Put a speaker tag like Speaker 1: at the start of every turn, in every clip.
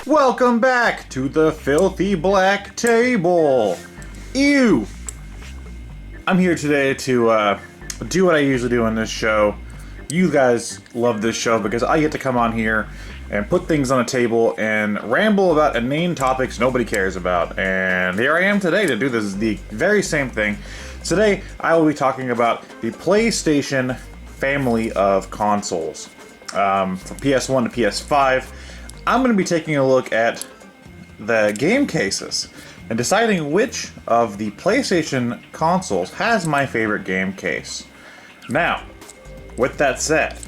Speaker 1: Welcome back to the filthy black table. Ew. I'm here today to do what I usually do on this show. You guys love this show because I get to come on here and put things on a table and ramble about inane topics nobody cares about. And here I am today to do the very same thing. Today I will be talking about the PlayStation family of consoles. From PS1 to PS5. I'm going to be taking a look at the game cases and deciding which of the PlayStation consoles has my favorite game case. Now, with that said,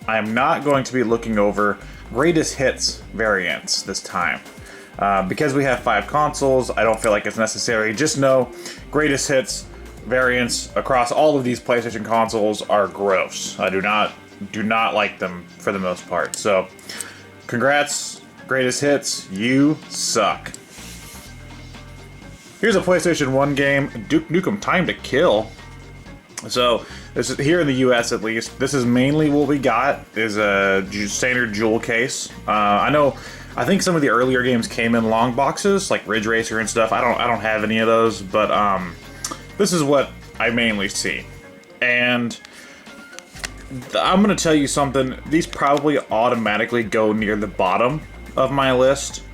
Speaker 1: I'm not going to be looking over greatest hits variants this time. Because we have 5 consoles, I don't feel like it's necessary. Just know greatest hits variants across all of these PlayStation consoles are gross. I do not like them for the most part. So, congrats, greatest hits, you suck. Here's a PlayStation 1 game, Duke Nukem Time to Kill. So, this is here in the US at least. This is mainly what we got, is a standard jewel case. I think some of the earlier games came in long boxes, like Ridge Racer and stuff. I don't have any of those, but this is what I mainly see. And I'm going to tell you something, these probably automatically go near the bottom of my list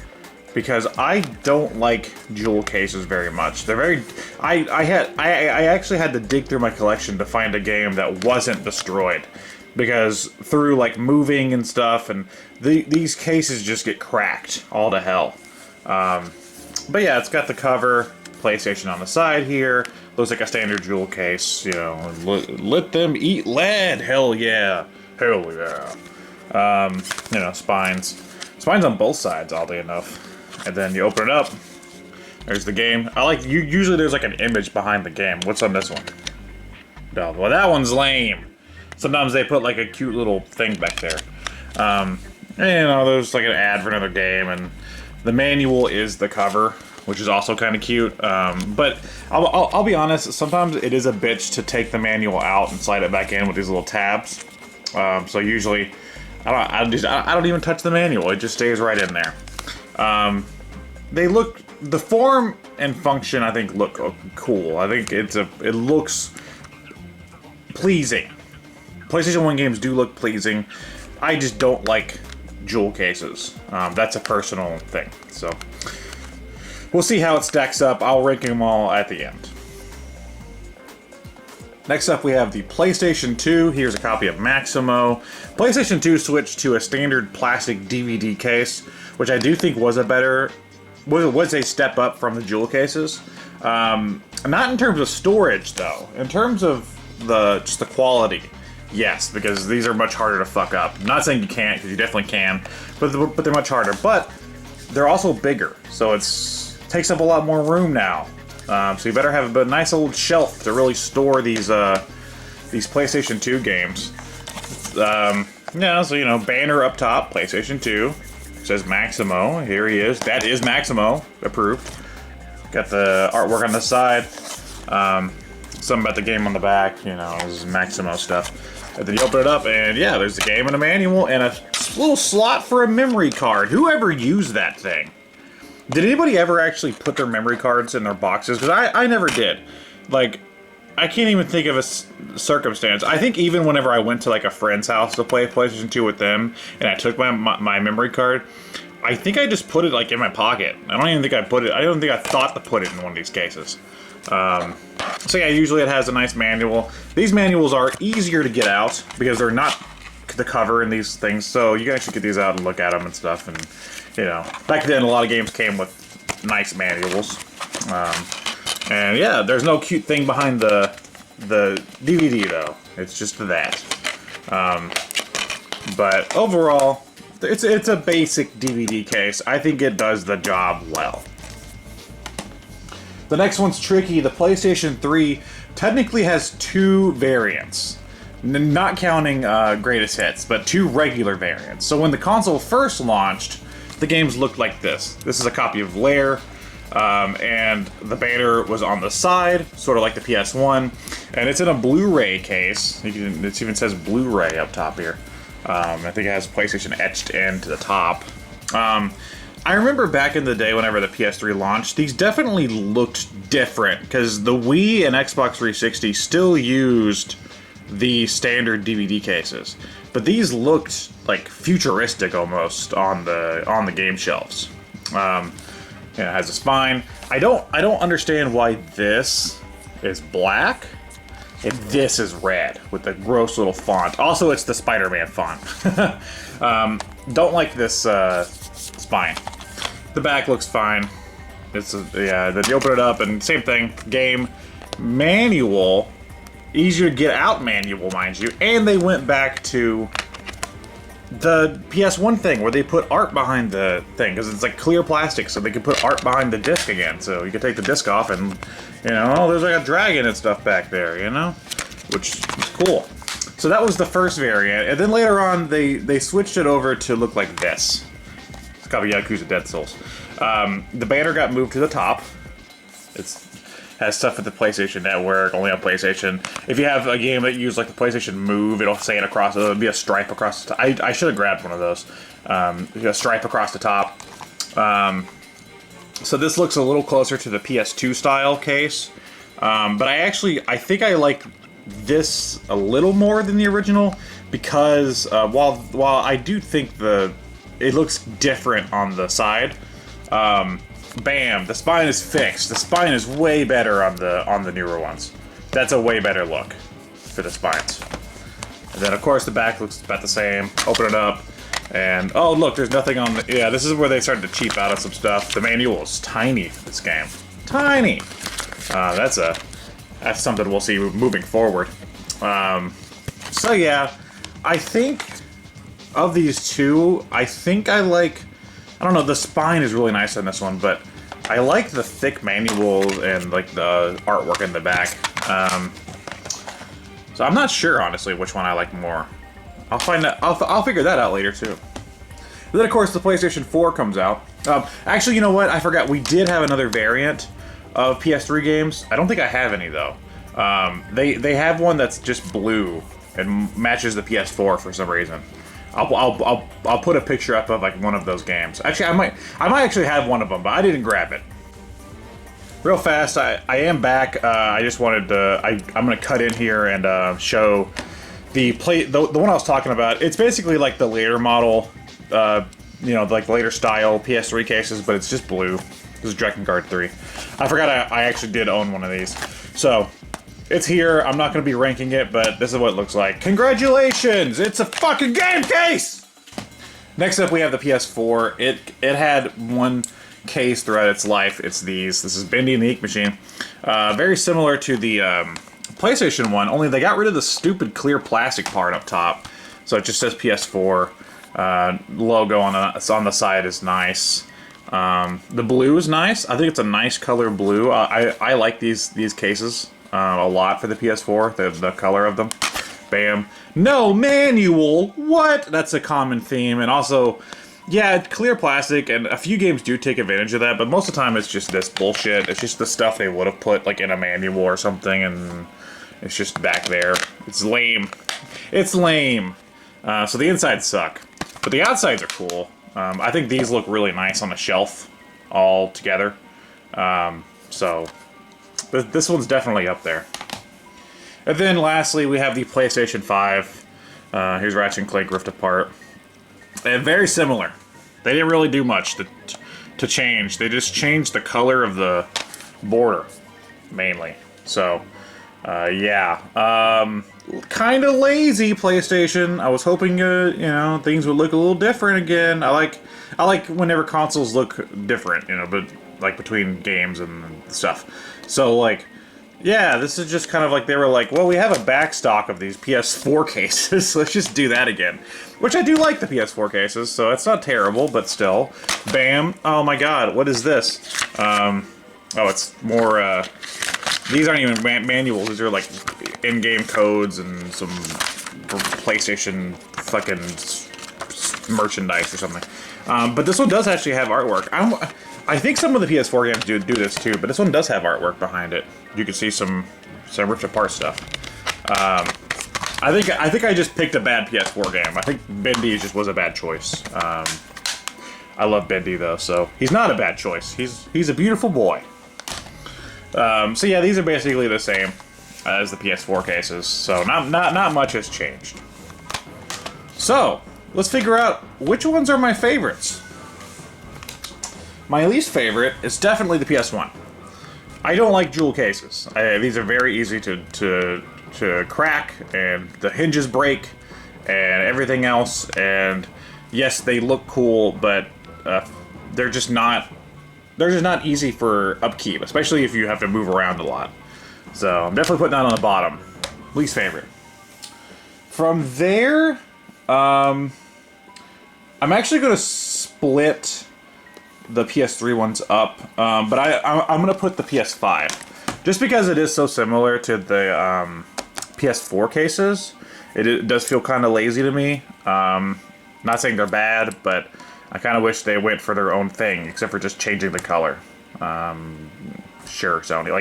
Speaker 1: because I don't like jewel cases very much. They're very... I actually had to dig through my collection to find a game that wasn't destroyed because through like moving and stuff, and these cases just get cracked all to hell. But yeah, it's got the cover, PlayStation on the side here. Looks like a standard jewel case, you know. Let them eat lead. Hell yeah. Hell yeah. You know, spines. Spines on both sides, oddly enough. And then you open it up. There's the game. Usually there's like an image behind the game. What's on this one? No, well, that one's lame. Sometimes they put like a cute little thing back there. And, you know, there's like an ad for another game, and the manual is the cover, which is also kind of cute. But I'll be honest, sometimes it is a bitch to take the manual out and slide it back in with these little tabs. So usually, I don't even touch the manual. It just stays right in there. The form and function, I think, look cool. I think it looks pleasing. PlayStation 1 games do look pleasing. I just don't like jewel cases. That's a personal thing. So we'll see how it stacks up. I'll rank them all at the end. Next up, we have the PlayStation 2. Here's a copy of Maximo. PlayStation 2 switched to a standard plastic DVD case, which I do think was a step up from the jewel cases. Not in terms of storage, though. In terms of just the quality, yes, because these are much harder to fuck up. I'm not saying you can't, because you definitely can, but they're much harder. But they're also bigger, so it takes up a lot more room now. So you better have a nice old shelf to really store these PlayStation 2 games. Yeah, so you know, banner up top, PlayStation 2. It says Maximo. Here he is. That is Maximo. Approved. Got the artwork on the side. Something about the game on the back. You know, this is Maximo stuff. And then you open it up, and yeah, there's the game and a manual and a little slot for a memory card. Whoever used that thing? Did anybody ever actually put their memory cards in their boxes? Because I never did. Like, I can't even think of a circumstance. I think even whenever I went to like a friend's house to play PlayStation 2 with them, and I took my memory card, I think I just put it like in my pocket. I don't think I thought to put it in one of these cases. So yeah, usually it has a nice manual. These manuals are easier to get out because they're not the cover in these things, so you guys should get these out and look at them and stuff. And you know, back then a lot of games came with nice manuals. And yeah, there's no cute thing behind the DVD though. It's just that. But overall, it's a basic DVD case. I think it does the job well. The next one's tricky. The PlayStation 3 technically has 2 variants. Not counting greatest hits, but 2 regular variants. So when the console first launched, the games looked like this. This is a copy of Lair, and the banner was on the side, sort of like the PS1, and it's in a Blu-ray case. It even says Blu-ray up top here. I think it has PlayStation etched into the top. I remember back in the day whenever the PS3 launched, these definitely looked different, because the Wii and Xbox 360 still used the standard DVD cases. But these looked like futuristic almost on the game shelves. Yeah, it has a spine. I don't understand why this is black and this is red with the gross little font. Also, it's the Spider-Man font. Don't like this spine. The back looks fine. It's yeah. Then you open it up and same thing. Game manual, easier to get out manual, mind you. And they went back to the PS1 thing where they put art behind the thing because it's like clear plastic, so they could put art behind the disc again. So you could take the disc off and, you know, oh, there's like a dragon and stuff back there, you know, which is cool. So that was the first variant, and then later on they switched it over to look like this. It's a copy of Yakuza Dead Souls. The banner got moved to the top. Has stuff with the PlayStation Network, only on PlayStation. If you have a game that uses like the PlayStation Move, it'll say it across. It'll be a stripe across the top. I should have grabbed one of those. A stripe across the top. So this looks a little closer to the PS2 style case. But I think I like this a little more than the original because while I do think it looks different on the side. Bam! The spine is fixed. The spine is way better on the newer ones. That's a way better look for the spines. And then of course the back looks about the same. Open it up, and oh look, there's nothing on the. Yeah, this is where they started to cheap out on some stuff. The manual is tiny for this game. Tiny. That's something we'll see moving forward. So yeah, I think of these two, I think I like. I don't know, the spine is really nice on this one, but I like the thick manual and like the artwork in the back. So I'm not sure, honestly, which one I like more. I'll find out. I'll figure that out later too. And then of course the PlayStation 4 comes out. Actually, you know what? I forgot. We did have another variant of PS3 games. I don't think I have any though. They have one that's just blue and matches the PS4 for some reason. I'll put a picture up of like one of those games. Actually, I might actually have one of them, but I didn't grab it. Real fast, I am back. I just wanted to. I'm gonna cut in here and show the one I was talking about. It's basically like the later model, you know, like later style PS3 cases, but it's just blue. This is Dragon Guard 3. I forgot I actually did own one of these. So. It's here. I'm not going to be ranking it, but this is what it looks like. Congratulations! It's a fucking game case! Next up, we have the PS4. It had one case throughout its life. It's these. This is Bendy and the Ink Machine. Very similar to the PlayStation one, only they got rid of the stupid clear plastic part up top. So it just says PS4. Logo on the side is nice. The blue is nice. I think it's a nice color blue. I like these cases. A lot for the PS4, the color of them. Bam. No manual! What? That's a common theme. And also, yeah, clear plastic, and a few games do take advantage of that, but most of the time it's just this bullshit. It's just the stuff they would have put like in a manual or something, and it's just back there. It's lame. It's lame. So the insides suck. But the outsides are cool. I think these look really nice on the shelf all together. So... this one's definitely up there. And then lastly, we have the PlayStation 5. Here's Ratchet and Clank Rift Apart. And very similar. They didn't really do much to change. They just changed the color of the border, mainly. So, yeah. Kind of lazy, PlayStation. I was hoping, you know, things would look a little different again. I like whenever consoles look different, you know, but like between games and stuff. So like, yeah, this is just kind of like they were like, well, we have a back stock of these PS4 cases, so let's just do that again. Which I do like the PS4 cases, so it's not terrible, but still. Bam. Oh my god, what is this? Oh, it's more, these aren't even manuals, these are like in-game codes and some PlayStation fucking merchandise or something. But this one does actually have artwork. I think some of the PS4 games do this too, but this one does have artwork behind it. You can see some ripped apart stuff. I think I just picked a bad PS4 game. I think Bendy just was a bad choice. I love Bendy though, so he's not a bad choice. He's a beautiful boy. So yeah, these are basically the same as the PS4 cases, so not much has changed. So let's figure out which ones are my favorites. My least favorite is definitely the PS1. I don't like jewel cases. These are very easy to crack, and the hinges break, and everything else. And yes, they look cool, but they're just not easy for upkeep, especially if you have to move around a lot. So I'm definitely putting that on the bottom. Least favorite. From there, I'm actually going to split the PS3 ones up, but I'm going to put the PS5. Just because it is so similar to the PS4 cases, it does feel kind of lazy to me. Not saying they're bad, but I kind of wish they went for their own thing, except for just changing the color. Sure, Sony.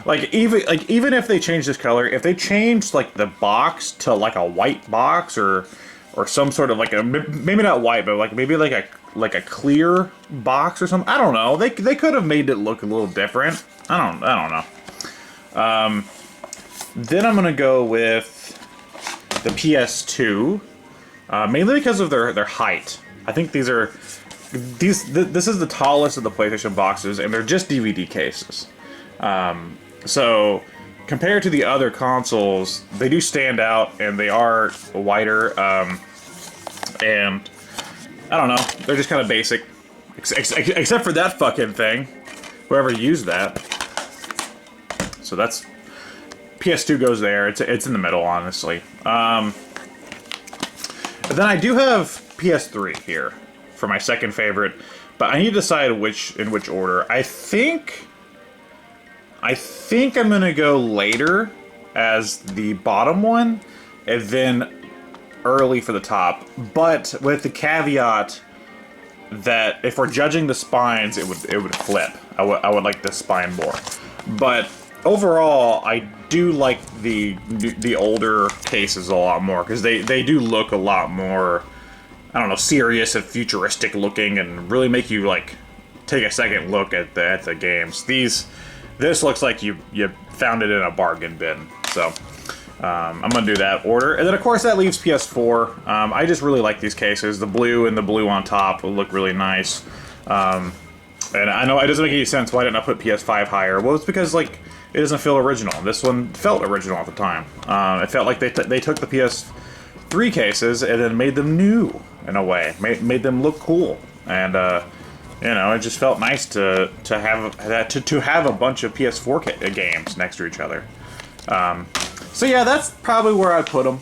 Speaker 1: Like even if they change this color, if they change like the box to like a white box or some sort of like a, maybe not white, but like maybe like a clear box or something. I don't know. They could have made it look a little different. I don't know. Then I'm gonna go with the PS2, mainly because of their height. I think this is the tallest of the PlayStation boxes, and they're just DVD cases. So compared to the other consoles, they do stand out, and they are wider. And I don't know, they're just kind of basic, except for that fucking thing. Whoever used that. So that's PS2 goes there. It's in the middle, honestly. But then I do have PS3 here for my second favorite, but I need to decide in which order. I think I'm gonna go later as the bottom one, and then early for the top. But with the caveat that if we're judging the spines, it would flip. I would like the spine more. But overall, I do like the older cases a lot more, because they do look a lot more, I don't know, serious and futuristic looking, and really make you like take a second look at the games. This looks like you found it in a bargain bin. So I'm gonna do that order, and then of course that leaves PS4. I just really like these cases. The blue and the blue on top will look really nice. And I know it doesn't make any sense why didn't I put PS5 higher. Well, it's because like it doesn't feel original. This one felt original at the time. It felt like they took the PS3 cases and then made them new in a way, made them look cool, and you know, it just felt nice to have a bunch of PS4 games next to each other. So yeah, that's probably where I put them.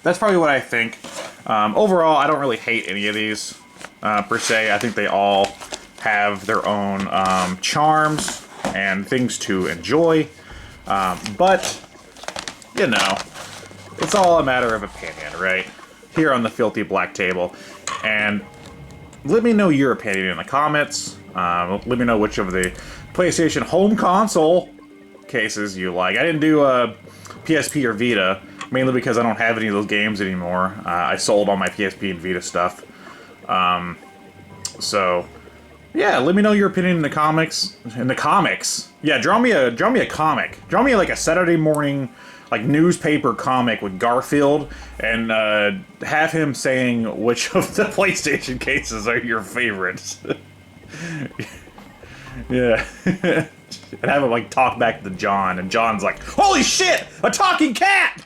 Speaker 1: That's probably what I think. Overall, I don't really hate any of these per se. I think they all have their own charms and things to enjoy. But you know, it's all a matter of opinion, right? Here on the Filthy Black Table. And let me know your opinion in the comments. Let me know which of the PlayStation home console cases you like. I didn't do PSP or Vita, mainly because I don't have any of those games anymore. I sold all my PSP and Vita stuff. So yeah, let me know your opinion in the comics. Yeah, draw me a comic. Draw me like a Saturday morning like newspaper comic with Garfield, and have him saying which of the PlayStation cases are your favorites. Yeah. And have him like talk back to John, and John's like, "Holy shit, a talking cat!"